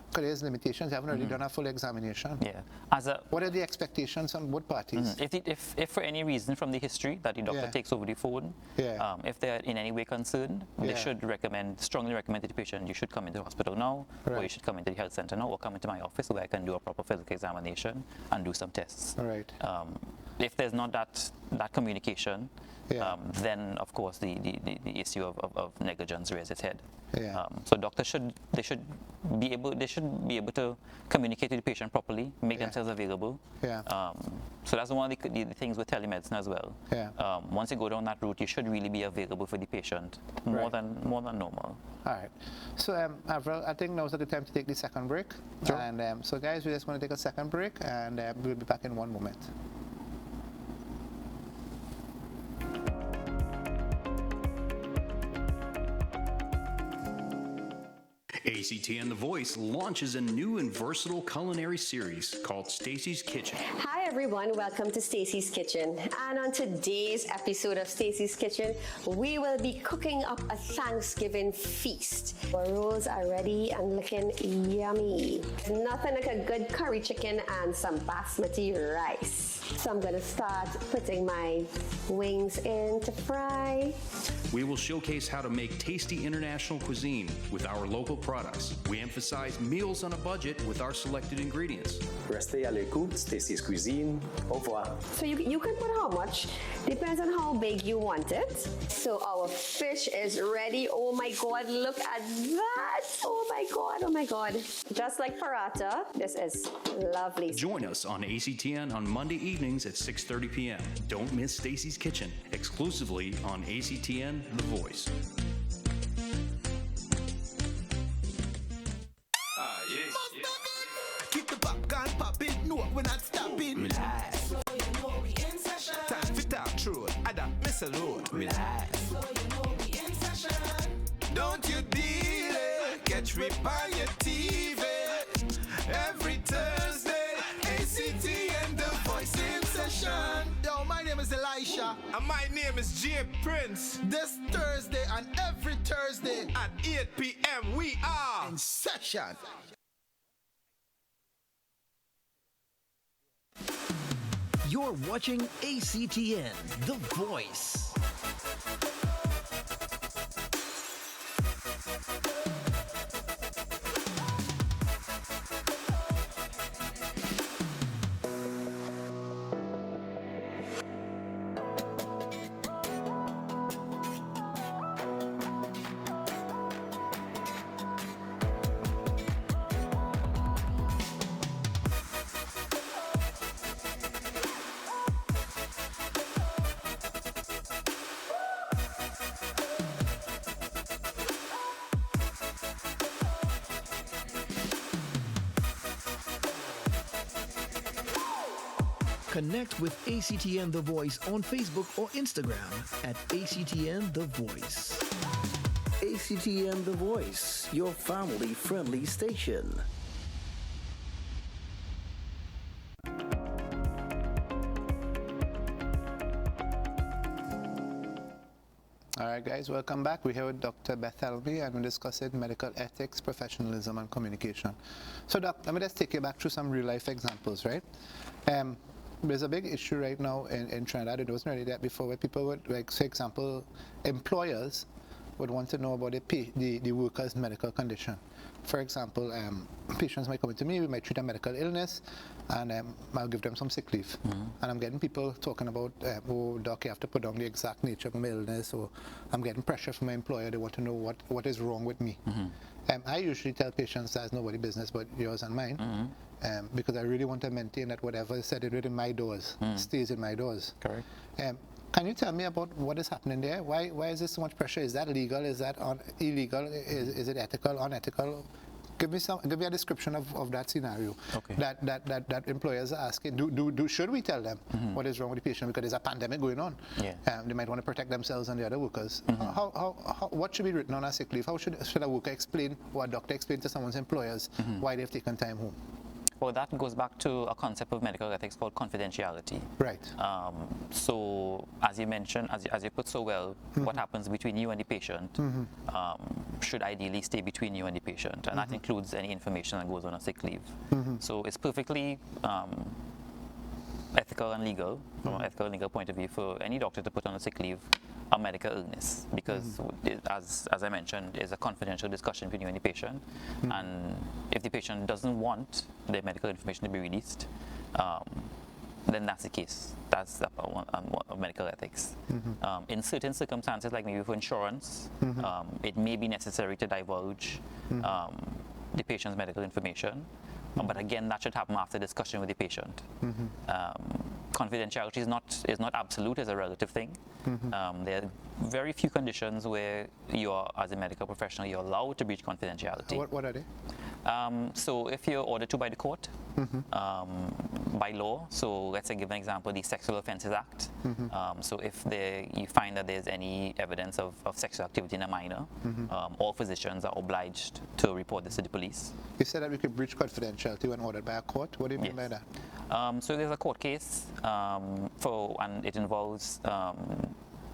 Because there's limitations. You haven't really done a full examination. What are the expectations on both parties? If for any reason from the history that the doctor takes over the phone, if they're in any way concerned, they should strongly recommend to the patient, you should come into the hospital now, or you should come into the health center now, or come into my office where I can do a proper physical examination and do some tests. If there's not that communication, then of course the issue of negligence raises its head. So doctors should be able to communicate with the patient properly, make themselves available. So that's one of the things with telemedicine as well. Once you go down that route, you should really be available for the patient more than normal. All right. So Averall, I think now's the time to take the second break. And so guys, we just want to take a second break, and we'll be back in one moment. ACTN The Voice launches a new and versatile culinary series called Stacy's Kitchen. Hi everyone, welcome to Stacy's Kitchen. And on today's episode of Stacy's Kitchen, we will be cooking up a Thanksgiving feast. Our rolls are ready and looking yummy. Nothing like a good curry chicken and some basmati rice. So I'm gonna start putting my wings in to fry. We will showcase how to make tasty international cuisine with our local products. We emphasize meals on a budget with our selected ingredients. Restez à l'écoute, Stacy's Cuisine. Au revoir. So you can put how much, depends on how big you want it. So our fish is ready. Oh my God, look at that. Oh my God. Just like paratha, this is lovely. Join us on ACTN on Monday evenings at 6:30 p.m. Don't miss Stacy's Kitchen, exclusively on ACTN The Voice. Keep the popcorn popping, no, we're not stopping. Relax. So you know we in session. Time to talk through it, I don't miss a load. Relax. So you know we in session. Don't you deal it, catch me on your TV. Every Thursday, ACTN The Voice in session. Yo, my name is Elisha. And my name is J Prince. This Thursday and every Thursday at 8 p.m. we are in session. You're watching ACTN The Voice. Connect with ACTN The Voice on Facebook or Instagram at ACTN The Voice. ACTN The Voice, your family-friendly station. All right, guys, welcome back. We're here with Dr. Bethelmy and we're discussing medical ethics, professionalism, and communication. So, Doc, let me just take you back through some real-life examples, right? There's a big issue right now in Trinidad. It wasn't really that before, where people would, like, for example, employers would want to know about the worker's medical condition. For example, patients might come into me, we might treat a medical illness, and I'll give them some sick leave. And I'm getting people talking about, oh, doc, you have to put down the exact nature of my illness, or I'm getting pressure from my employer, they want to know what is wrong with me. I usually tell patients that's nobody's business but yours and mine, because I really want to maintain that whatever is said within my doors stays in my doors. Correct. Can you tell me about what is happening there? Why is there so much pressure? Is that legal? Is that illegal? Is it ethical, unethical? Give me a description of that scenario. Okay. That employers are asking. Should we tell them what is wrong with the patient because there's a pandemic going on? Yeah. They might want to protect themselves and the other workers. What should be written on a sick leave? How should a worker explain, or a doctor explain to someone's employers why they've taken time home? Well, that goes back to a concept of medical ethics called confidentiality. Right. So, as you mentioned, as you put so well, what happens between you and the patient should ideally stay between you and the patient, and that includes any information that goes on a sick leave. So, it's perfectly ethical and legal, from an ethical and legal point of view, for any doctor to put on a sick leave a medical illness, because as I mentioned, it's a confidential discussion between you and the patient, and if the patient doesn't want their medical information to be released, then that's the case. That's of medical ethics. In certain circumstances, like maybe for insurance, it may be necessary to divulge the patient's medical information. But again, that should happen after discussion with the patient. Confidentiality is not absolute; it's a relative thing. There are very few conditions where you are, as a medical professional, you're allowed to breach confidentiality. What are they? So if you're ordered to by the court, by law, so let's say, give an example, the Sexual Offences Act. So if you find that there's any evidence of sexual activity in a minor, all physicians are obliged to report this to the police. You said that we could breach confidentiality when ordered by a court. What do you mean by that? So there's a court case, and it involves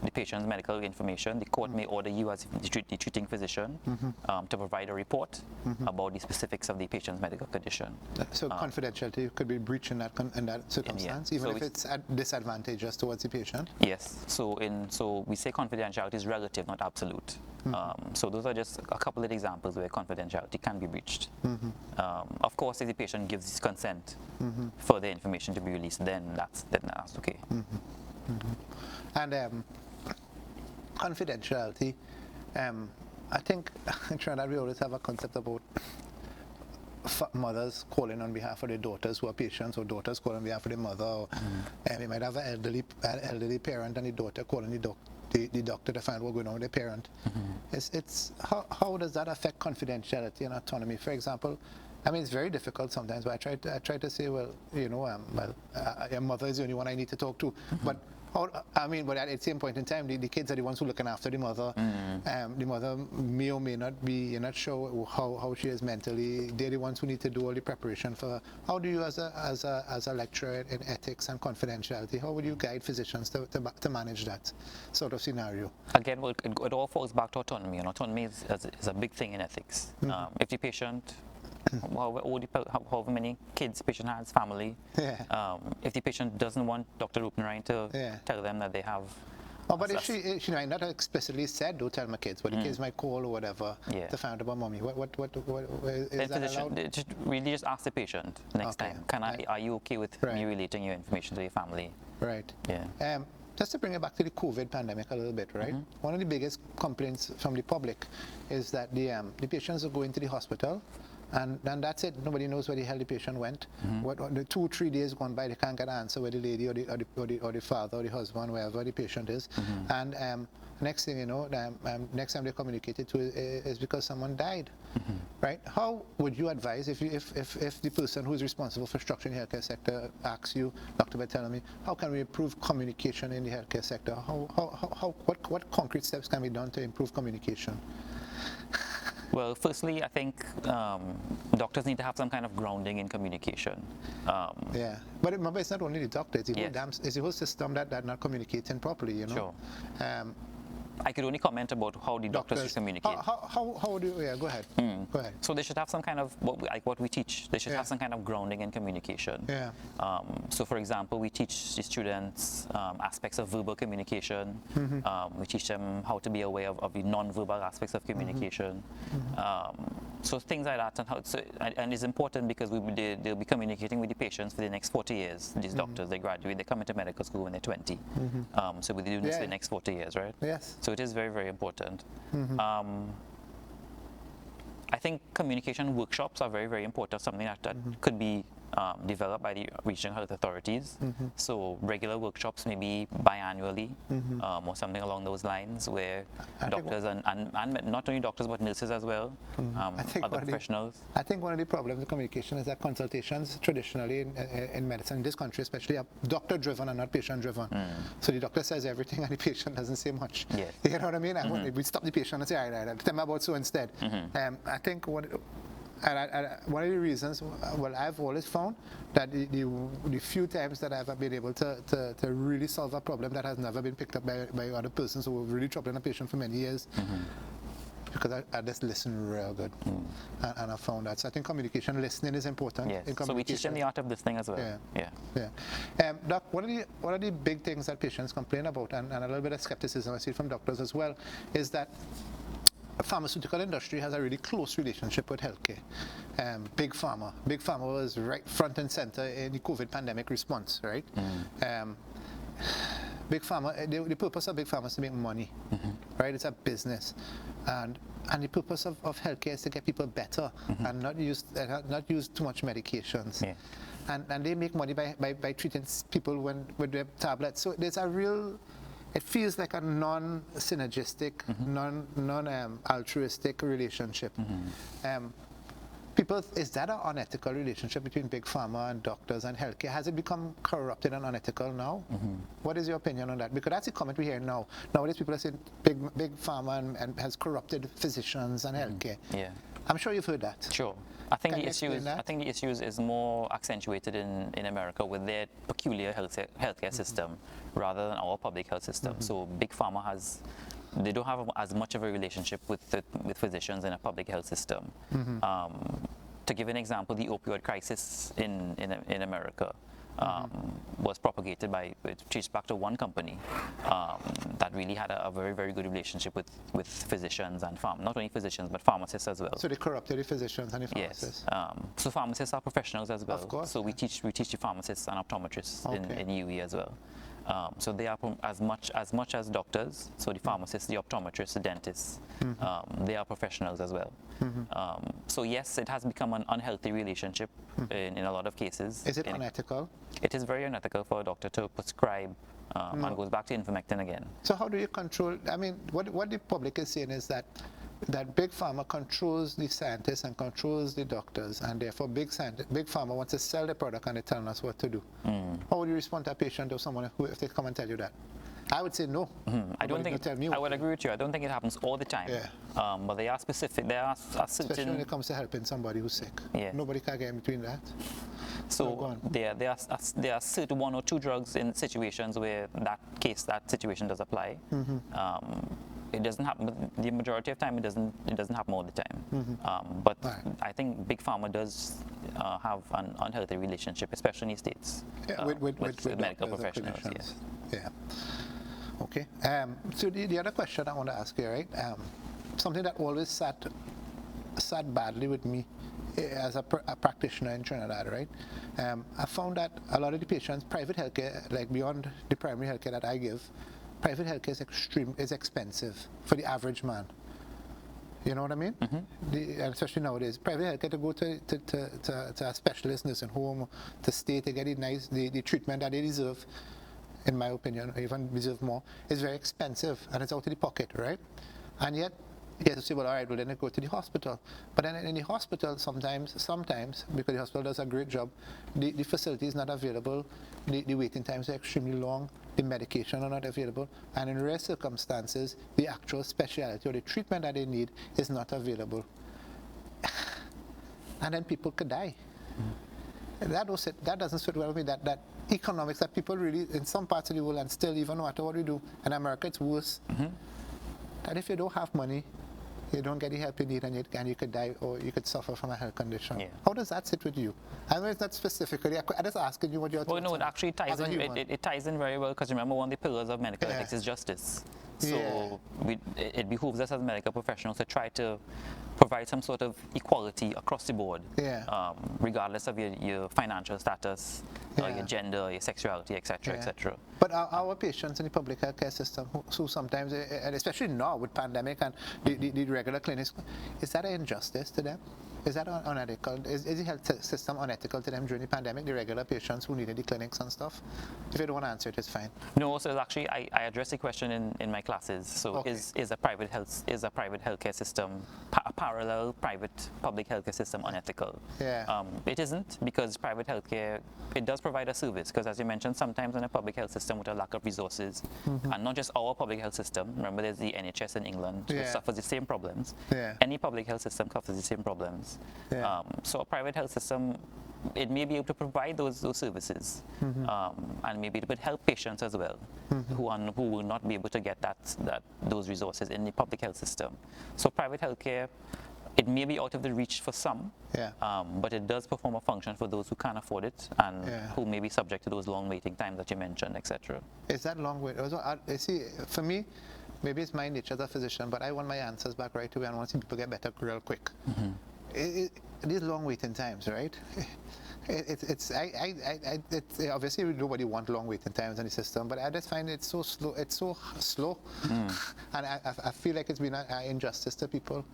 the patient's medical information. The court may order you as the treating physician to provide a report about the specifics of the patient's medical condition. So confidentiality could be breached in that circumstance, even if it's disadvantageous towards the patient? Yes. So we say confidentiality is relative, not absolute. So those are just a couple of examples where confidentiality can be breached. Of course, if the patient gives his consent for the information to be released, then that's okay. And confidentiality, I think in Trinidad we always have a concept about mothers calling on behalf of their daughters who are patients, or daughters calling on behalf of their mother, or we might have an elderly parent and the daughter calling the doctor to find what's going on with the parent. How does that affect confidentiality and autonomy? For example, I mean, it's very difficult sometimes, but I try to say, well, your mother is the only one I need to talk to. But I mean, but at the same point in time, the kids are the ones who are looking after the mother. The mother may or may not be, you're not sure how she is mentally. They're the ones who need to do all the preparation for her. How do you, as a lecturer in ethics and confidentiality, how would you guide physicians to manage that sort of scenario? Again, well, it all falls back to autonomy, and autonomy is a big thing in ethics. If the patient, however many kids the patient has, family, if the patient doesn't want Dr. Roopnarine to tell them that they have... Oh, but if she might not explicitly said, don't tell my kids, but the kids might call or whatever to find out about mommy. What is that allowed? Just ask the patient next time. Are you okay with me relating your information to your family? Right. Yeah. Just to bring it back to the COVID pandemic a little bit, right? One of the biggest complaints from the public is that the patients are going to the hospital, and that's it. Nobody knows where the hell the patient went. What the 2-3 days gone by, they can't get an answer where the lady or the father or the husband, wherever the patient is. And next thing you know, next time they communicated to is because someone died, right? How would you advise if the person who is responsible for structuring the healthcare sector asks you, Dr. Bethelmy, how can we improve communication in the healthcare sector? What concrete steps can be done to improve communication? Well, firstly, I think doctors need to have some kind of grounding in communication. Yeah, but remember, it's not only the doctors; it's the whole system that not communicating properly. You know. Sure. I could only comment about how the doctors should communicate. How do you, go ahead. Go ahead. So they should have some kind of, what we teach, they should have some kind of grounding in communication. Yeah. So for example, we teach the students aspects of verbal communication. We teach them how to be aware of the non-verbal aspects of communication. So things like that, and it's important because they'll be communicating with the patients for the next 40 years. These doctors, they graduate, they come into medical school when they're 20. So we'll be doing this for the next 40 years, right? Yes. So it is very, very important. I think communication workshops are very, very important, something that could be developed by the regional health authorities. So regular workshops, maybe biannually, or something along those lines, where doctors and not only doctors but nurses as well, other professionals. I think one of the problems with communication is that consultations traditionally in medicine, in this country especially, are doctor-driven and not patient-driven. So the doctor says everything and the patient doesn't say much. Yes. You know what I mean? We stop the patient and say, all right, tell me about so instead. I think one of the reasons, well, I've always found that the few times that I've been able to really solve a problem that has never been picked up by other persons who were really troubling a patient for many years, because I just listen real good, and I found that. So I think communication, listening is important. Yes. So we teach them the art of listening as well. Yeah. Doc, one of the big things that patients complain about, and a little bit of skepticism I see from doctors as well, is that the pharmaceutical industry has a really close relationship with healthcare. Big Pharma was right front and center in the COVID pandemic response, right? Big Pharma, the purpose of Big Pharma is to make money, right? It's a business, and the purpose of healthcare is to get people better and not use too much medications. And they make money by treating people with their tablets. So there's a real, it feels like a non-synergistic, non-altruistic relationship. Is that an unethical relationship between Big Pharma and doctors and healthcare? Has it become corrupted and unethical now? What is your opinion on that? Because that's the comment we hear now. Nowadays people are saying Big Pharma and has corrupted physicians and healthcare. Yeah. I'm sure you've heard that. Sure. I think the issue is more accentuated in America with their peculiar healthcare system rather than our public health system. So Big Pharma they don't have as much of a relationship with physicians in a public health system. To give an example, the opioid crisis in America was propagated it traced back to one company that really had a very, very good relationship with physicians and not only physicians but pharmacists as well. So they corrupted the physicians and the pharmacists. Yes. So pharmacists are professionals as well. Of course. So we teach the pharmacists and optometrists in UE as well. So they are as much as doctors. So the pharmacists, the optometrists, the dentists, they are professionals as well. So yes, it has become an unhealthy relationship in a lot of cases. Is it unethical? It is very unethical for a doctor to prescribe, and goes back to ivermectin again. So how do you control? I mean, what the public is saying is that that big pharma controls the scientists and controls the doctors, and therefore big pharma wants to sell the product and they're telling us what to do. How would you respond to a patient or someone who, if they come and tell you that? I would say no. I don't think I would agree with you. I don't think it happens all the time. Yeah. But they are specific. There are certain. Especially when it comes to helping somebody who's sick. Yeah. Nobody can get in between that. So there are certain 1 or 2 drugs in situations where that situation does apply. It doesn't happen. The majority of time, it doesn't happen all the time. But I think big pharma does have an unhealthy relationship, especially in the States, with medical professionals. Yes. Yeah. Okay. So the other question I want to ask you, right? Something that always sat badly with me as a practitioner in Trinidad, right? I found that a lot of the patients, private healthcare, like beyond the primary healthcare that I give, private healthcare is expensive for the average man. You know what I mean? And especially nowadays, private healthcare, to go to a specialist nursing home, to stay, to get the treatment that they deserve, in my opinion, or even deserve more, is very expensive, and it's out of the pocket, right? And yet, you have to say, well, all right, well, then I go to the hospital. But then in the hospital, sometimes, because the hospital does a great job, the facility is not available, the waiting times are extremely long, the medication are not available, and in rare circumstances, the actual specialty or the treatment that they need is not available. And then people could die. That doesn't sit well with me, that economics that people really, in some parts of the world, and still, even no matter what we do, in America it's worse, that if you don't have money, you don't get the help you need, and you could die, or you could suffer from a health condition. Yeah. How does that sit with you? I know it's not specifically, I'm just asking you what you're Well, no, it actually ties in, it ties in very well, because remember, one of the pillars of medical ethics is justice. So it behooves us as medical professionals to try to provide some sort of equality across the board, regardless of your financial status, your gender, your sexuality, etc., etc. But our patients in the public healthcare system, who sometimes, and especially now with pandemic and the regular clinics, is that an injustice to them? Is that unethical? Is the health system unethical to them during the pandemic, the regular patients who needed the clinics and stuff? If you don't want to answer it, it's fine. No, so actually, I address the question in my classes. So is a private healthcare system, a parallel private public healthcare system, unethical? Yeah. It isn't, because private healthcare, it does provide a service, because as you mentioned, sometimes in a public health system with a lack of resources, and not just our public health system, remember there's the NHS in England, which suffers the same problems. Any public health system suffers the same problems. So a private health system, it may be able to provide those services, and maybe it would help patients as well, who will not be able to get those resources in the public health system. So private healthcare, it may be out of the reach for some, but it does perform a function for those who can't afford it, and who may be subject to those long waiting times that you mentioned, etc. Is that long wait? See, for me, maybe it's my nature as a physician, but I want my answers back right away, and I want to see people get better real quick. These long waiting times, right? It's obviously nobody wants long waiting times in the system, but I just find it so slow. It's so slow, and I feel like it's been an injustice to people.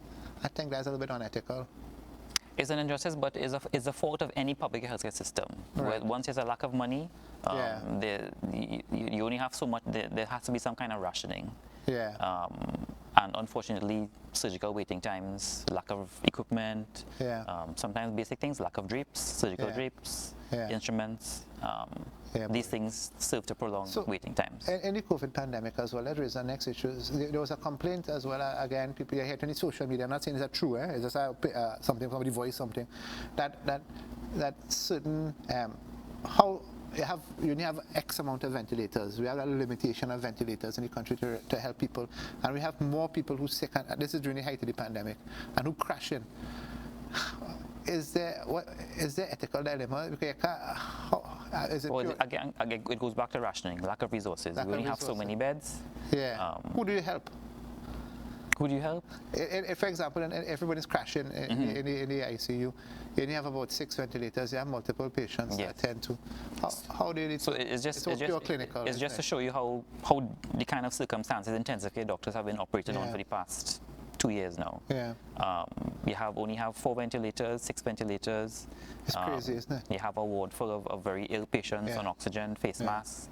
I think that's a little bit unethical. It's an injustice, but it's a fault of any public healthcare system. Right. Once there's a lack of money, you only have so much. There has to be some kind of rationing. And unfortunately, surgical waiting times, lack of equipment, sometimes basic things, lack of drapes, surgical drapes, instruments. These things serve to prolong waiting times. In the COVID pandemic as well, that is the next issue. There was a complaint as well, again, people are hearing on social media, I'm not saying is that true, it's just something from the voice, something, that certain, you only have X amount of ventilators. We have a limitation of ventilators in the country to help people, and we have more people who sick, and this is during the height of the pandemic, and who crash in. Is there ethical dilemma? Again, it goes back to rationing, lack of resources. We only have so many beds. Who do you help? Who do you help? For example, everybody's crashing in the ICU. You only have about 6 ventilators. You have multiple patients to attend to. How do you? So it's just clinical. It's just to show you how the kind of circumstances intensive care doctors have been operating on for the past 2 years now. You only have 4 ventilators, 6 ventilators. It's crazy, isn't it? You have a ward full of very ill patients on oxygen, face masks.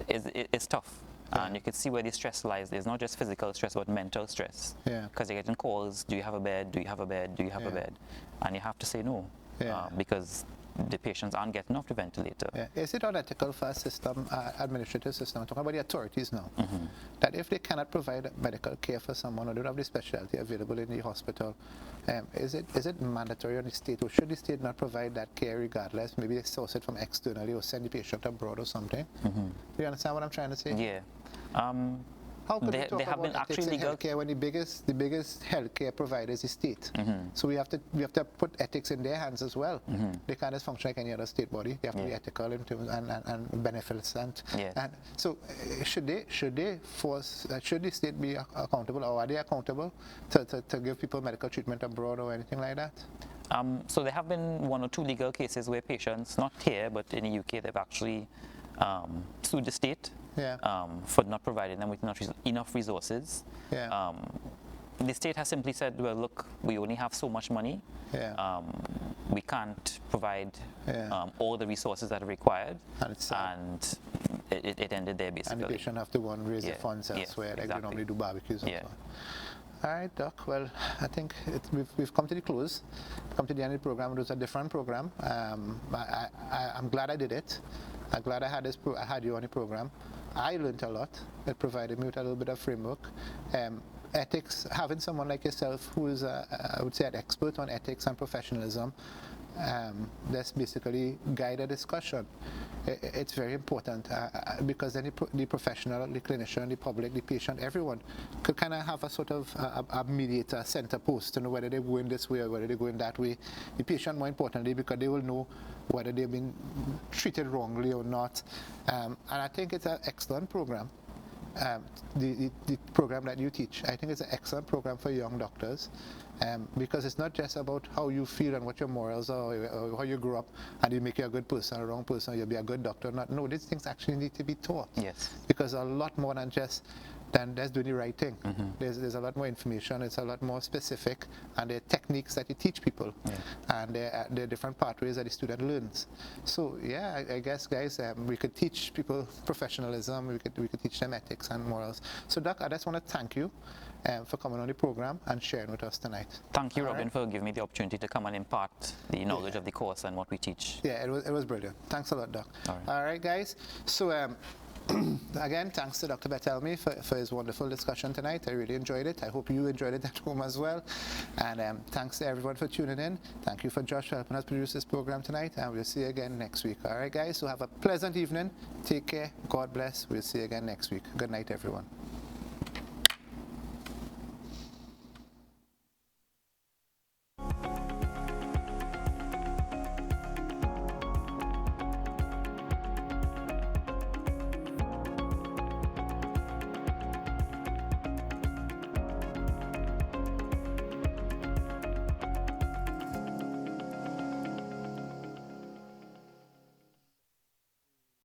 It's tough. And you can see where the stress lies. There's not just physical stress, but mental stress. Because you're getting calls, do you have a bed? Do you have a bed? Do you have a bed? And you have to say no, because the patients aren't getting off the ventilator. Is it unethical for a system, administrative system, I'm talking about the authorities now, that if they cannot provide medical care for someone or don't have the specialty available in the hospital, is it mandatory on the state, or should the state not provide that care regardless? Maybe they source it from externally or send the patient abroad or something. Do you understand what I'm trying to say? Yeah. How could we talk about ethics in healthcare when the biggest healthcare provider is the state? So we have to put ethics in their hands as well. They can't just function like any other state body. They have to be ethical in terms and benefits and so should the state be accountable, or are they accountable to give people medical treatment abroad or anything like that? So there have been 1 or 2 legal cases where patients, not here but in the UK, they've actually sued the state for not providing them with enough resources. The state has simply said, well, look, we only have so much money. We can't provide all the resources that are required. And it ended there, basically. And the patient have to go and raise the funds elsewhere, like they normally do barbecues and so on. All right, Doc. Well, I think we've come to the close, come to the end of the program. It was a different program. I'm glad I did it. I'm glad I had you on the program. I learned a lot. It provided me with a little bit of framework. Ethics, having someone like yourself who is, I would say, an expert on ethics and professionalism, that's basically guide a discussion. It's very important because then the professional, the clinician, the public, the patient, everyone could kind of have a sort of a mediator, center post to know whether they're going this way or whether they're going that way. The patient, more importantly, because they will know whether they've been treated wrongly or not. And I think it's an excellent program. The program that you teach, I think it's an excellent program for young doctors, because it's not just about how you feel and what your morals are, or how you grew up and you make you a good person or a wrong person, you'll be a good doctor. No, these things actually need to be taught. Because a lot more than just doing the right thing. There's a lot more information, it's a lot more specific, and there are techniques that you teach people, and there are different pathways that the student learns. So yeah, I guess, guys, we could teach people professionalism, we could teach them ethics and morals. So Doc, I just want to thank you for coming on the program and sharing with us tonight. Thank you, Robin, for giving me the opportunity to come and impart the knowledge of the course and what we teach. Yeah, it was brilliant. Thanks a lot, Doc. All right, guys. So again, thanks to Dr. Bethelmy for his wonderful discussion tonight. I really enjoyed it. I hope you enjoyed it at home as well. And thanks to everyone for tuning in. Thank you for Josh for helping us produce this program tonight. And we'll see you again next week. All right, guys? So have a pleasant evening. Take care. God bless. We'll see you again next week. Good night, everyone.